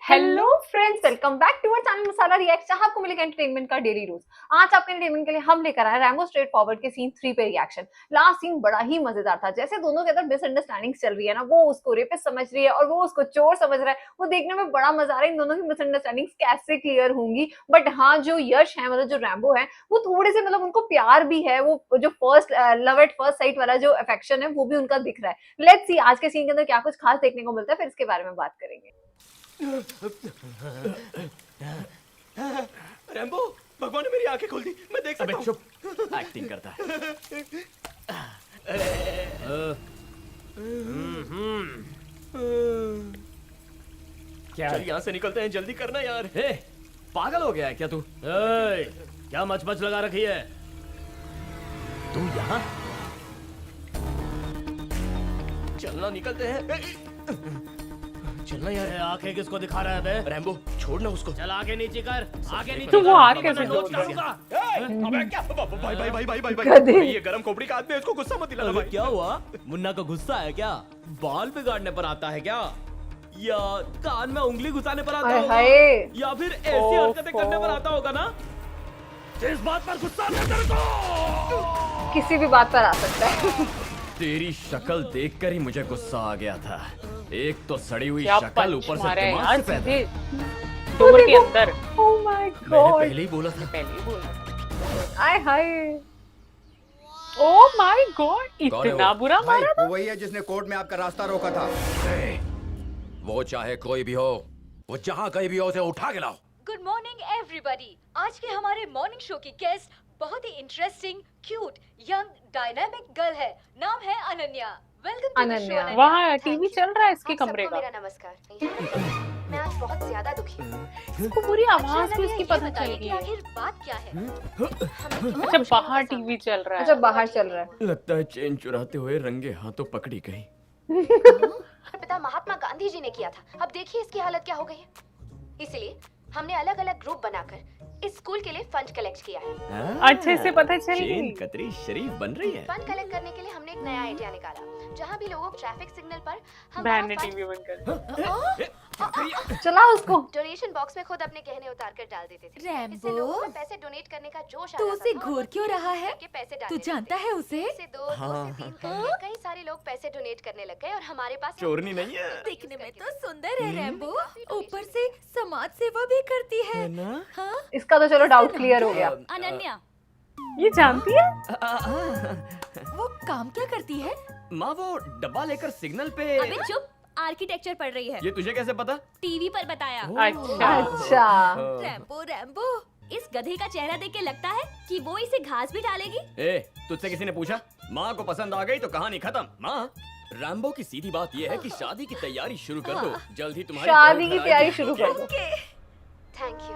Hello friends, welcome back to our channel Masala react, जहां आपको मिलेगा एंटरटेनमेंट का डेली रोज। आज आपके एंटरटेनमेंट के लिए हम लेकर आए रैम्बो स्ट्रेट फॉरवर्ड के सीन 3 पे रिएक्शन। लास्ट सीन बड़ा ही मजेदार था। जैसे दोनों के अंदर मिसअंडरस्टैंडिंग्स चल रही है ना, वो उसको रेपिस्ट समझ रही है और वो उसको चोर समझ रहा है। वो देखने में बड़ा मजा आ रहा है इन दोनों की मिसअंडरस्टैंडिंग्स कैसे क्लियर होंगी। बट हाँ, जो यश है, मतलब जो रैम्बो है, वो थोड़े से, मतलब उनको प्यार भी है। वो जो first love at first sight वाला जो अफेक्शन है, वो भी उनका दिख रहा है। लेट्स सी आज के सीन के अंदर क्या कुछ खास देखने को मिलता है, फिर इसके बारे में बात करेंगे। रैम्बो, भगवान ने मेरी आंखें खोल दी, मैं देख सकता हूँ। चुप, एक्टिंग करता है। क्या चल यहाँ से निकलते हैं, जल्दी करना यार। हे, पागल हो गया है क्या तू? क्या मच लगा रखी है तू यहाँ? चलना, निकलते हैं। चलना यार। आंखें किसको दिखा रहा है बे? रैम्बो, छोड़ना उसको। चल आगे नीचे कर, आगे नीचे तो वो कर, हाथ कैसे नोट जोड़ करूंगा। अबे क्या? भाई गधे। ये गरम खोपड़ी का आदमी है, इसको गुस्सा मत दिलाना अबे भाई। क्या हुआ? मुन्ना को गुस्सा है क्या? बाल बिगाड़ने पर आता है क्या? या कान में उंगली घुसाने पर आता होगा? या फिर ऐसी हरकतें करने पर आता होगा ना? इस बात पर गुस्सा है तेरे को? किसी भी बात पर आ सकता है। तेरी शक्ल देखकर ही मुझे गुस्सा आ गया था। एक तो सड़ी हुई क्या शक्ल, ऊपर से दिमाग से पैदा। डोर के अंदर ओह माय मैंने गॉड, पहले ही बोला था। पहले ही बोला। आय हाय। ओह माय गॉड, कौन है इतना वो? बुरा भाई मारा था। वो वही है जिसने कोर्ट में आपका रास्ता रोका था। वो चाहे कोई भी हो, वो जहाँ कहीं भी हो, उसे उठा के लाओ। Good morning everybody. आज के हमारे मॉर्निंग शो की गेस्ट बहुत ही interesting, cute, young, dynamic girl है। नाम है Ananya. Welcome to the show Ananya. Ananya. वहाँ Thank टीवी you। चल रहा है इसके आप कमरे सबको का। मेरा नमस्कार। मैं आज बहुत ज्यादा दुखी हूँ। इसको पूरी आवाज भी अनन्या, इसकी ये पता चल बताइए गई कि है। आखिर बात क्या है? अच्छा, बाहर टीवी चल रहा अच्छा, है। बाहर चल रहा है। लगता है चेन चुराते हुए रंगे हाथों पकड़ी गई। पिता महात्मा गांधी जी ने किया था। अब देखिए इसकी हालत क्या हो गई है। इसलिए हमने अलग अलग ग्रुप बनाकर इस स्कूल के लिए फंड कलेक्ट किया है। अच्छे से पता चल चेन गई। कतरी शरीफ बन रही है। फंड कलेक्ट करने के लिए हमने एक नया आइडिया निकाला। जहाँ भी लोगों ट्रैफिक सिग्नल पर हम बहन ने टीवी बंद कर चला उसको। डोनेशन बॉक्स में खुद अपने गहने उतार कर डाल देते थे। रैम्बो, इससे लोगों में पैसे डोनेट करने का जोश आ तू जाता उसे था और घूर वो क्यों रहा है? के पैसे तू डालने जानता लगते। है उसे? एक से दो से तीन करके कई सारे लोग पैसे डोनेट करने लग गए और हमारे पास चोरनी नहीं है। दिखने में तो सुंदर है रैम्बो, ऊपर से समाज सेवा भी करती है ना? हाँ? इसका तो चलो डाउट क्लियर हो गया। अनन्या, ये जानती है? वो काम क्या करती है? माँ, वो डब्बा लेकर सिग्नल पे। अबे चुप, आर्किटेक्चर पढ़ रही है। ये तुझे कैसे पता? टीवी पर बताया। अच्छा, अच्छा, रैम्बो रैम्बो, इस गधे का चेहरा देख के लगता है कि वो इसे घास भी डालेगी। ए, तुझसे किसी ने पूछा? माँ को पसंद आ गई तो कहानी खत्म। माँ, रैम्बो की सीधी बात ये है कि शादी की तैयारी शुरू कर दो। जल्द ही तुम्हारी शादी बहू की घर तैयारी आएगी। शुरू कर दो। Thank you.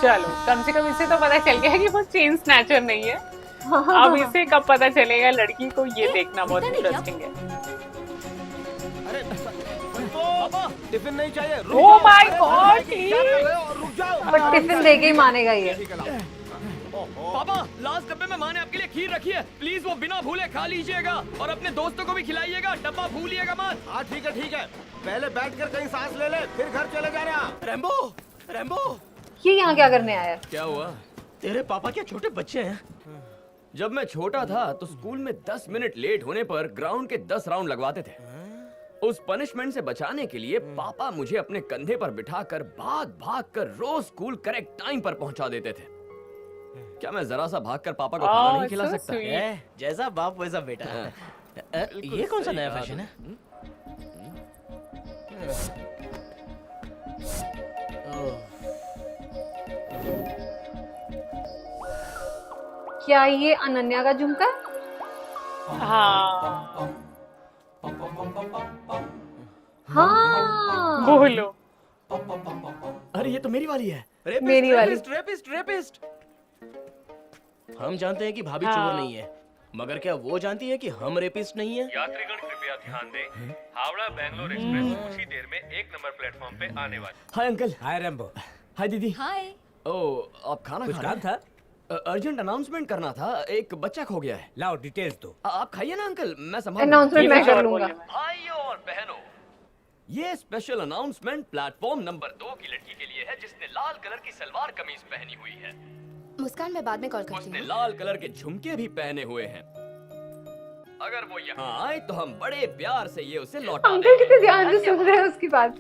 चलो कम से कम इसे तो पता चल गया है कि वो चेन स्नैचर नहीं है। अब इसे कब पता चलेगा लड़की को, ये देखना बहुत पता नहीं क्या- इंटरेस्टिंग है। अरे पापा, टिफिन नहीं चाहिए। रुक ओह जाओ। माय अरे, गॉड, क्या कर रहे हो? रुक जाओ। बट टिफिन देके ही मानेगा ये। पापा, लास्ट डब्बे में माँ ने आपके लिए खीर रखी है। प्लीज वो बिना भूले खा लीजिएगा और अपने दोस्तों को भी खिलाइएगा। डब्बा भूलिएगा मत। हाँ ठीक है। पहले बैठकर कहीं सांस ले ले, फिर घर चले जाना। रैम्बो, रैम्बो, ये यहाँ क्या करने आया है? क्या हुआ? तेरे पापा क्या छोटे बच्चे हैं? जब मैं छोटा था तो स्कूल में 10 मिनट लेट होने पर ग्राउंड के 10 राउंड लगवाते थे। उस पनिशमेंट से बचाने के लिए पापा मुझे अपने कंधे पर बिठाकर भाग कर रोज स्कूल करेक्ट टाइम पर पहुंचा देते थे। क्या मैं जरा सा भागकर पापा को खाना नहीं खिला so सकता? sweet. जैसा बाप वैसा बेटा। ये कौन सा नया फैशन है? क्या ये अनन्या का झुमका है? हाँ, हाँ, बोलो। अरे ये तो मेरी वाली है। मेरी वाली। रेपिस्ट। हम जानते हैं कि भाभी हाँ। चोर नहीं है, मगर क्या वो जानती है कि हम रेपिस्ट नहीं है? यात्रीगण कृपया ध्यान दें, हावड़ा बैंगलोर एक्सप्रेस उसी देर में 1 नंबर प्लेटफॉर्म पे आने वाली। Hi uncle. हाय रैम्बो। हाय दीदी। हाय, ओ, आप खाना खा रहे हैं? था? अर्जेंट अनाउंसमेंट करना था। एक बच्चा खो गया है। लाओ डिटेल्स दो। आप खाइए ना अंकल, मैं संभाल। अनाउंसमेंट मैं कर लूंगा। भाइयों और बहनों, ये स्पेशल अनाउंसमेंट प्लेटफॉर्म नंबर 2 की लड़की के लिए है जिसने लाल कलर की सलवार कमीज पहनी हुई है। मुस्कान, मैं बाद में कॉल करती उसने हूँ। लाल कलर के झुमके भी पहने हुए हैं। अगर वो यहाँ आए तो हम बड़े प्यार से ये उसे लौटा अंकल देंगे। कितने ध्यान से सुन रहे हैं उसकी बात।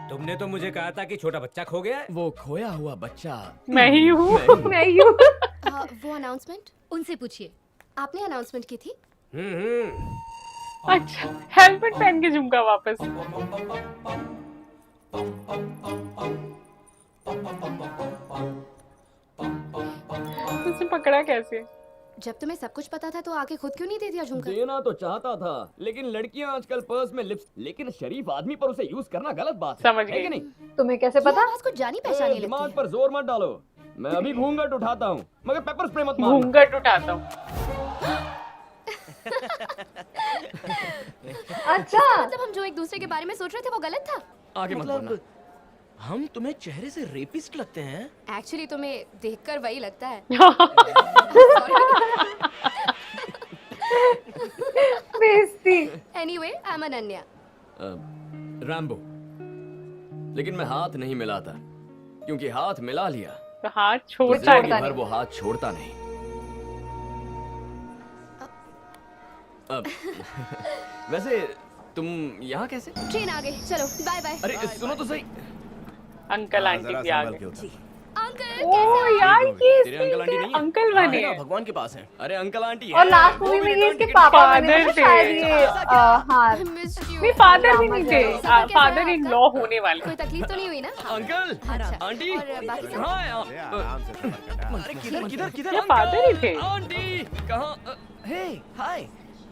तुमने तो मुझे कहा था कि छोटा बच्चा खो गया है। वो खोया हुआ बच्चा मैं ही हूँ। मैं ही हूँ। वो अनाउंसमेंट उनसे पूछिए। आपने अनाउंसमेंट की थी? अच्छा, हेलमेट पहन के झुमका वापस। तुझे पकड़ा कैसे? जब तुम्हें सब कुछ पता था तो आके खुद क्यों नहीं दे दिया झुमका? देना तो चाहता था, लेकिन लड़कियां आजकल पर्स में लिप्स, लेकिन शरीफ आदमी पर उसे यूज करना गलत बात है। समझ है गई। कि नहीं? तुम्हें कैसे ये पता? आवाज कुछ जानी पहचानी लगती दिमाग है। पर जोर मत डालो। मैं अभी घूंघट उठाता हूँ, मगर पेपर स्प्रे मत मारना। घूंघट उठाता हूँ। अच्छा, मतलब हम जो एक दूसरे के बारे में सोच रहे थे वो गलत था? आगे मत बोलना। हम तुम्हें चेहरे से रेपिस्ट लगते हैं। एक्चुअली तुम्हें देखकर वही लगता है। बेइज्जती। Anyway, I am Ananya. Rambo. लेकिन मैं हाथ नहीं मिलाता, क्योंकि हाथ मिला लिया तो हाथ तो छोड़ता जिंदगी नहीं। भर वो हाथ छोड़ता नहीं। अब वैसे तुम यहाँ कैसे? ट्रेन आ गई, चलो बाय बाय। अरे सुनो तो सही। अंकल आंटी भी आ गए। अंकल, ओ यार, ये तेरे अंकल आंटी नहीं है? अंकल बने हैं। भगवान के पास है। अरे अंकल आंटी और है, लास्ट वो मूवी भी में ये return इसके ticket पापा निकाल बने father थे थे। शायद ये हाँ I missed you। नहीं, फादर भी नहीं थे। सफर कैसा फादर रहा इन आपका? लॉ होने वाले। कोई तकलीफ तो नहीं हुई ना? अंकल अच्छा। आंटी और बाकी सब? कहाँ है आराम से सफर करना। अरे किधर किधर किधर ये father ही थे। आंटी कहाँ? हे हाय।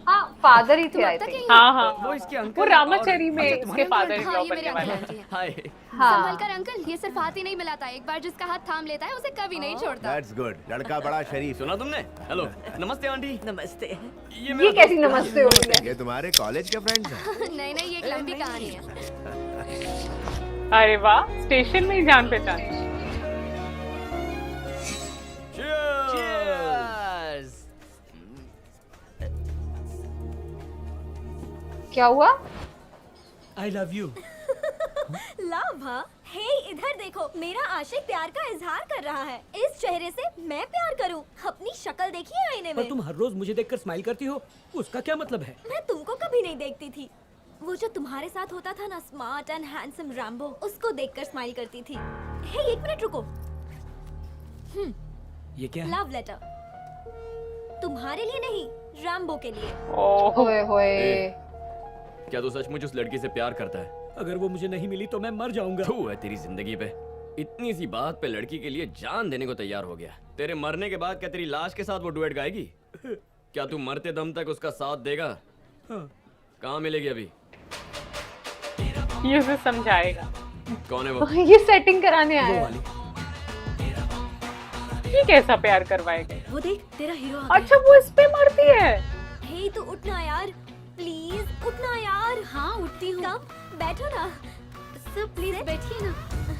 हाँ फादर ही थे आई तक थिंक। यहीं हाँ हाँ वो इसके अंकल वो रामाचरी में अच्छा, इसके तुम्हारे फादर इन हाँ, लॉ ये मेरे बनने अंकल वाले। आंटी हैं। हाय। संभल हाँ कर अंकल, ये सिर्फ हाथ ही नहीं मिलाता, एक बार जिसका हाथ थाम लेता है उसे कभी नहीं छोड़ता। That's good. लड़का बड़ा शरीफ। सुना तुमने? हेलो नमस्ते आंटी। नमस्ते। ये ये मेरा कैसी दोस्त है। नमस्ते हो रही है? ये तुम्हारे कॉलेज के फ्रेंड्स हैं। नहीं नहीं, ये एक लंबी कहानी है। अरे वाह, स्टेशन में ही जान पहचान। Cheers! क्या हुआ? I love you. लव हाँ? हे इधर देखो, मेरा आशिक प्यार का इजहार कर रहा है। इस चेहरे से मैं प्यार करूं? अपनी शक्ल देखिए आईने पर में। तुम हर रोज मुझे देखकर स्माइल करती हो, उसका क्या मतलब है? मैं तुमको कभी नहीं देखती थी। वो जो तुम्हारे साथ होता था ना, स्मार्ट एंड हैंडसम रैम्बो, उसको देखकर स्माइल करती थी। हे एक मिनट रुको। ये क्या है? लव लेटर तुम्हारे लिए नहीं, रैम्बो के लिए। ओह, ओए होए। क्या तू सचमुच उस लड़की से प्यार करता है? अगर वो मुझे नहीं मिली तो मैं मर जाऊंगा। तू है तेरी जिंदगी पे। इतनी सी बात पे लड़की के लिए जान देने को तैयार हो गया। तेरे मरने के बाद क्या तेरी लाश के साथ वो डुएट गाएगी? क्या तू मरते दम तक उसका साथ देगा? हाँ। कहाँ मिलेगी अभी? ये उसे समझाएगा। कौन है वो? ये सेटिंग कराने आया वो है। वाली। ये कैसा प्यार करवाएगा? वो देख, तेरा हीरो आ गया। अच्छा वो इस पे मरती है। हे तू उठना यार, प्लीज उठना यार। हाँ उठती हूँ। कम बैठो ना सर, प्लीज बैठिए ना।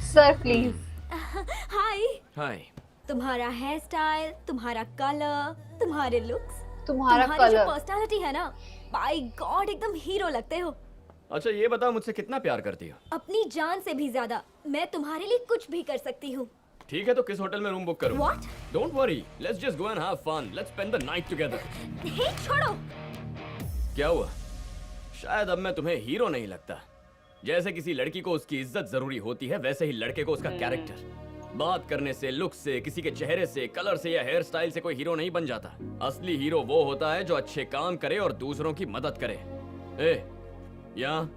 Sir please. हाय। हाय। तुम्हारा हेयर स्टाइल, तुम्हारा कलर, तुम्हारे लुक्स, तुम्हारा तुम्हारी जो कलर। पर्सनालिटी है ना, बाय गॉड एकदम हीरो लगते हो। अच्छा ये बता मुझसे कितना प्यार करती हो? अपनी जान से भी ज्यादा। मैं तुम्हारे लिए कुछ भी कर सकती हूँ। ठीक है तो किस होटल में रूम बुक करूं? What? Don't worry, let's just go and have fun. Let's spend the night together. हे छोड़ो। क्या हुआ? शायद अब मैं तुम्हें हीरो नहीं लगता। जैसे किसी लड़की को उसकी इज्जत जरूरी होती है, वैसे ही लड़के को उसका कैरेक्टर। बात करने से, लुक से, किसी के चेहरे से, कलर से या हेयर स्टाइल से कोई हीरो नहीं बन जाता। असली हीरो वो होता है जो अच्छे काम करे और दूसरों की मदद करे। ए, यहाँ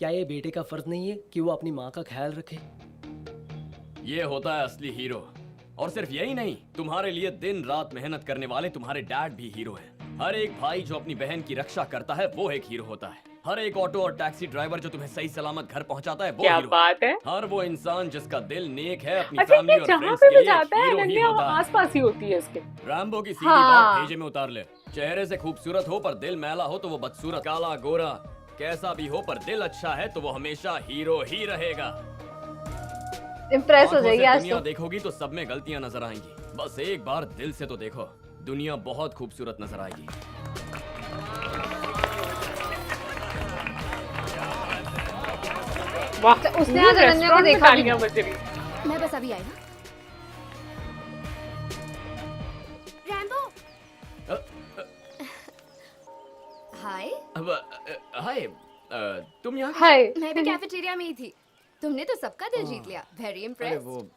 क्या ये बेटे का फर्ज नहीं है कि वो अपनी माँ का ख्याल रखे? ये होता है असली हीरो। और सिर्फ यही नहीं, तुम्हारे लिए दिन रात मेहनत करने वाले तुम्हारे डैड भी हीरो हैं। हर एक भाई जो अपनी बहन की रक्षा करता है वो एक हीरो होता है। हर एक ऑटो और टैक्सी ड्राइवर जो तुम्हें सही सलामत घर पहुंचाता है वो क्या हीरो बात है। हर वो इंसान जिसका दिल नेक है, अपनी अच्छा फैमिली ये और जहाँ फ्रेंड्स पे के भी लिए जाता है हीरो ही अनन्या होता है। आस पास ही होती है इसके। रैम्बो की सीधी हाँ। बात भेजे में उतार ले। चेहरे से खूबसूरत हो पर दिल मैला हो तो वो बदसूरत। काला गोरा कैसा भी हो पर दिल अच्छा है तो वो हमेशा हीरो ही रहेगा। इम्प्रेस हो आंखों जाएगी से आज दुनिया तो। देखोगी तो सब में गलतियां नजर आएंगी। बस एक बार दिल से तो देखो, दुनिया बहुत खूबसूरत नजर आएगी। वाह तो उसने आज अनन्या को रेस्टोरेंट में देखा भी तालियां नहीं। बज रही। मैं बस अभी आई। रैम्बो, हाय। अब हाय, तुम यहाँ हाय मैं भी कैफेटेरिया में ही थी। तुमने तो सबका दिल जीत लिया। वेरी अरे इम्प्रेस। वो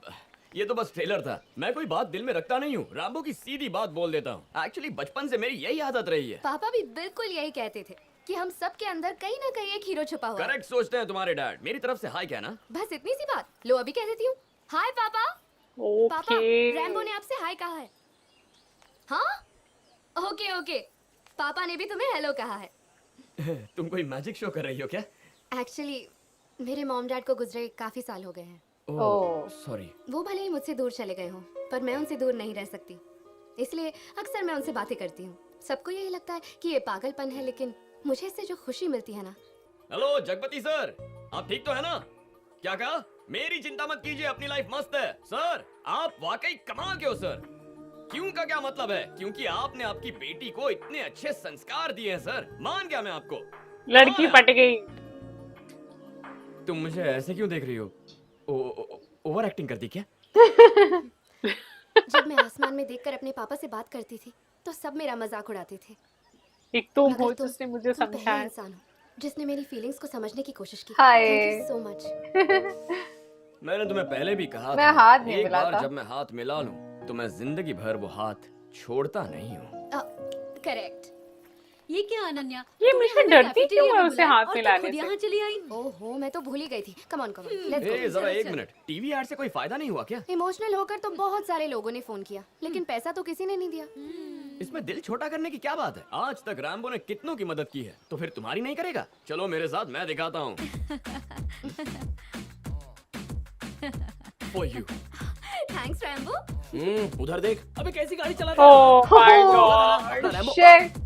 ये तो बस ट्रेलर था। मैं कोई बात दिल में रखता नहीं हूँ, रैम्बो की सीधी बात बोल देता हूँ। एक्चुअली बचपन से मेरी यही आदत रही है। पापा भी बिल्कुल यही कहते थे कि हम सब के अंदर कहीं ना कहीं एक हीरो छुपा हुआ है। करेक्ट सोचते हैं तुम्हारे डैड। मेरी तरफ से हाय कहना। बस इतनी सी बात। लो अभी कह देती हूँ। हाय पापा। पापा, ओके रैम्बो ने आपसे हाय कहा है। हाँ? Okay okay. पापा ने भी तुम्हें हेलो कहा है। तुम कोई मैजिक शो कर रही हो क्या? एक्चुअली मेरे मॉम डैड को गुजरे काफी साल हो गए हैं। Oh sorry. वो भले ही मुझसे दूर चले गए हों, पर मैं उनसे दूर नहीं रह सकती। इसलिए अक्सर मैं उनसे बातें करती हूँ। सबको यही लगता है कि ये पागलपन है, लेकिन मुझे इससे जो खुशी मिलती है ना। हेलो जगपति सर, आप ठीक तो है ना? क्या कहा? मेरी चिंता मत कीजिए, अपनी लाइफ मस्त है। सर आप वाकई कमाल के हो सर। क्यों का क्या मतलब है? क्योंकि आपने आपकी बेटी को इतने अच्छे संस्कार दिए हैं सर। मान गया मैं आपको। लड़की हाँ। पट गई। तुम मुझे ऐसे क्यों देख रही हो? ओवर एक्टिंग करती क्या? जब मैं आसमान में देखकर अपने पापा से बात करती थी, तो सब मेरा मजाक उड़ाते थे। एक तो मगर वो तुम- जिसने मुझे तुम पहला समझाया। इंसान हो जिसने मेरी फीलिंग्स को समझने की कोशिश की। Hi. Thank you so much. मैंने तुम्हें पहले भी कहा मैं था, हाथ नहीं एक मिलाता। बार जब मैं हाथ मिला लूं तो मैं जिंदगी भर वो हाथ छोड़ता नहीं हूँ। करेक्ट। ये क्या अनन्या? ये तूने हमेशा हमें डरती कैफेटेरिया क्यों है में उसे बुलाया हाथ और तू मिलाने खुद से? यहाँ चली आई। ओहो, मैं तो भूल ही गई थी। कम ऑन लेट्स ए गो। जरा एक चल। मिनट, टीवी ऐड से कोई फायदा नहीं हुआ क्या? इमोशनल होकर तो बहुत सारे लोगों ने फोन किया, लेकिन पैसा तो किसी ने नहीं दिया। इसमें दिल छोटा करने की क्या बात है? आज तक रैम्बो ने कितनों की मदद की है, तो फिर तुम्हारी नहीं करेगा? चलो मेरे साथ, मैं दिखाता हूँ। For you। Thanks Rambo. उधर देख। अबे कैसी गाड़ी चला ओह माय गॉड। शिट।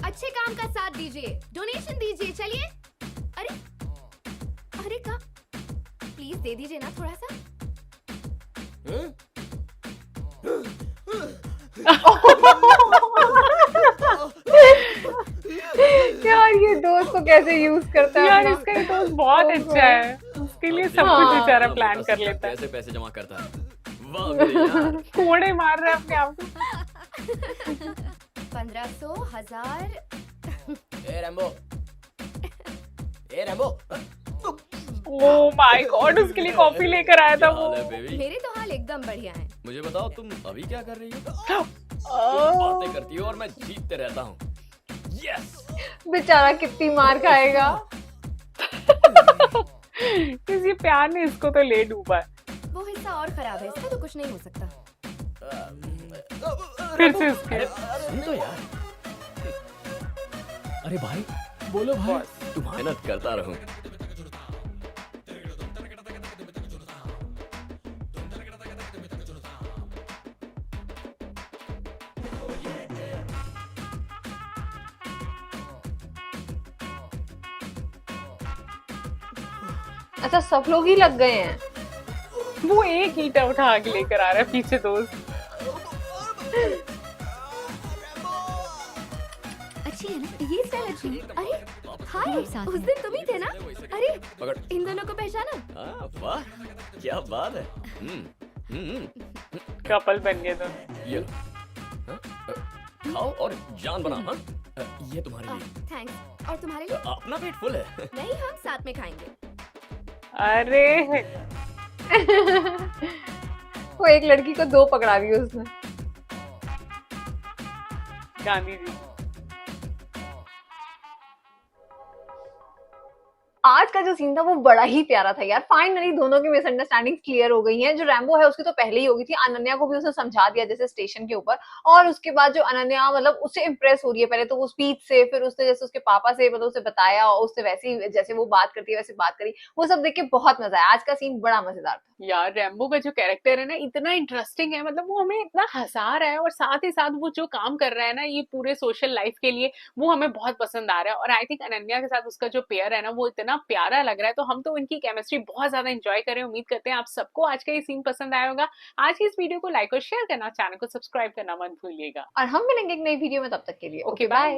अच्छे काम का साथ दीजिए, डोनेशन दीजिए। चलिए। अरे अरे का प्लीज दे दीजिए ना थोड़ा सा। यार ये दोस्त को कैसे यूज करता है यार अपना। इसका ये दोस्त बहुत अच्छा है। उसके लिए सब कुछ बेचारा प्लान कर लेता है। कैसे पैसे जमा करता है। वाह मेरे यार। कोड़े मार रहा है अपने आप को। 1500, 1000। A Rambo. A Rambo. Oh my god, उसके लिए कॉफी लेकर आया था क्या वो। हाल है बेबी? मेरे तो हाल एकदम बढ़िया है। मुझे बताओ तुम अभी क्या कर रही हो? तुम बातें करती हो और मैं जीतते रहता हूँ। यस। बेचारा कितनी मार खाएगा। किसी प्यार ने इसको तो ले डूबा है। वो हिस्सा और खराब है, इसका तो कुछ नहीं हो सकता। फिर से उसके सुन तो यार, अरे भाई बोलो भाई। तुम मेहनत करता रहूं। अच्छा सब लोग ही लग गए हैं। वो एक ईंटा उठा के लेकर आ रहा है पीछे दोस्त। अच्छी है ना ये स्टाइल? अच्छी। अरे हाय, उस दिन तुम ही थे ना? अरे पकड़। इन दोनों को पहचाना? वाह क्या बात है। कपल बन गए दोनों। ये लो। हाँ? खाओ और जान बना। हाँ? ये तुम्हारे लिए। थैंक्स। और तुम्हारे लिए? अपना पेट फुल है। नहीं, हम साथ में खाएंगे। अरे वो एक लड़की को दो पकड़ा दिया उसने। गांधी जी। आज का जो सीन था वो बड़ा ही प्यारा था यार। फाइनली दोनों की मिसअंडरस्टैंडिंग क्लियर हो गई हैं। जो रैम्बो है उसकी तो पहले ही हो गई थी, अनन्या को भी उसने समझा दिया जैसे स्टेशन के ऊपर। और उसके बाद जो अनन्या मतलब उससे इम्प्रेस हो रही है पहले तो वो स्पीच से, फिर उसने जैसे उसके पापा से मतलब उसे बताया और उससे वैसे ही जैसे वो बात करती है वैसे बात करी, वो सब देख के बहुत मजा आया। आज का सीन बड़ा मजेदार था। यार रैम्बो का जो कैरेक्टर है ना इतना इंटरेस्टिंग है, मतलब वो हमें इतना हंसा रहा है और साथ ही साथ वो जो काम कर रहा है ना ये पूरे सोशल लाइफ के लिए, वो हमें बहुत पसंद आ रहा है। और आई थिंक अनन्या के साथ उसका जो पेयर है ना वो इतना प्यारा लग रहा है, तो हम तो इनकी केमिस्ट्री बहुत ज्यादा एंजॉय कर रहे हैं। उम्मीद करते हैं आप सबको आज का ये सीन पसंद आया होगा। आज की इस वीडियो को लाइक और शेयर करना, चैनल को सब्सक्राइब करना मत भूलिएगा। और हम मिलेंगे एक नई वीडियो में, तब तक के लिए Okay, ओके bye. बाय।